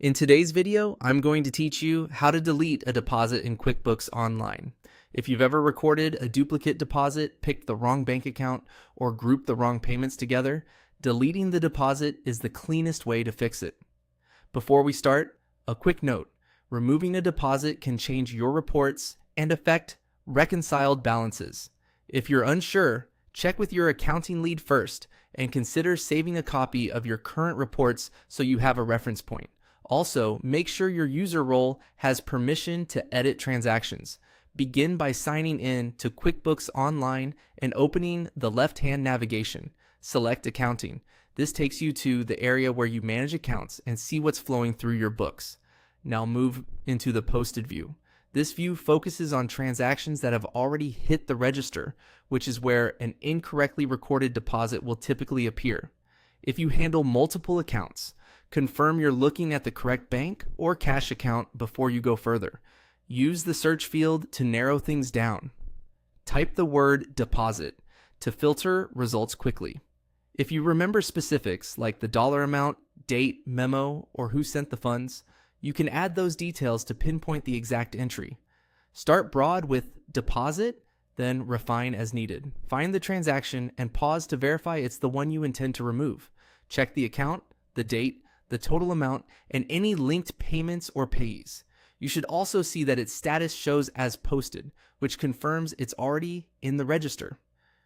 In today's video, I'm going to teach you how to delete a deposit in QuickBooks Online. If you've ever recorded a duplicate deposit, picked the wrong bank account, or grouped the wrong payments together, deleting the deposit is the cleanest way to fix it. Before we start, a quick note. Removing a deposit can change your reports and affect reconciled balances. If you're unsure, check with your accounting lead first and consider saving a copy of your current reports so you have a reference point. Also, make sure your user role has permission to edit transactions. Begin by signing in to QuickBooks Online and opening the left-hand navigation. Select Accounting. This takes you to the area where you manage accounts and see what's flowing through your books. Now move into the Posted view. This view focuses on transactions that have already hit the register, which is where an incorrectly recorded deposit will typically appear. If you handle multiple accounts, confirm you're looking at the correct bank or cash account before you go further. Use the search field to narrow things down. Type the word deposit to filter results quickly. If you remember specifics like the dollar amount, date, memo, or who sent the funds, you can add those details to pinpoint the exact entry. Start broad with deposit, then refine as needed. Find the transaction and pause to verify it's the one you intend to remove. Check the account, the date, the total amount, and any linked payments or payees. You should also see that its status shows as posted, which confirms it's already in the register.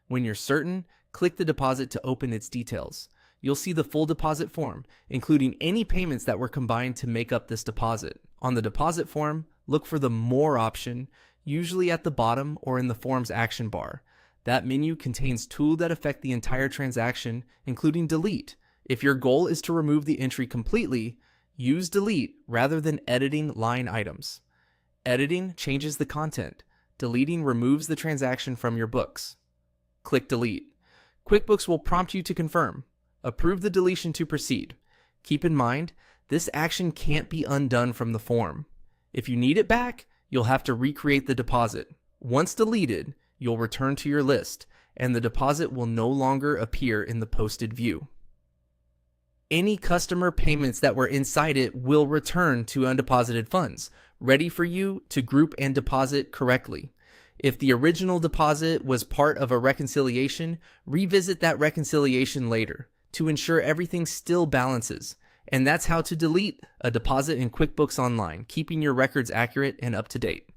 When you're certain, click the deposit to open its details. You'll see the full deposit form, including any payments that were combined to make up this deposit. On the deposit form, look for the More option, usually at the bottom or in the form's action bar. That menu contains tools that affect the entire transaction, including delete. If your goal is to remove the entry completely, use delete rather than editing line items. Editing changes the content. Deleting removes the transaction from your books. Click delete. QuickBooks will prompt you to confirm. Approve the deletion to proceed. Keep in mind, this action can't be undone from the form. If you need it back, you'll have to recreate the deposit. Once deleted, you'll return to your list, and the deposit will no longer appear in the posted view. Any customer payments that were inside it will return to undeposited funds, ready for you to group and deposit correctly. If the original deposit was part of a reconciliation, revisit that reconciliation later to ensure everything still balances. And that's how to delete a deposit in QuickBooks Online, keeping your records accurate and up to date.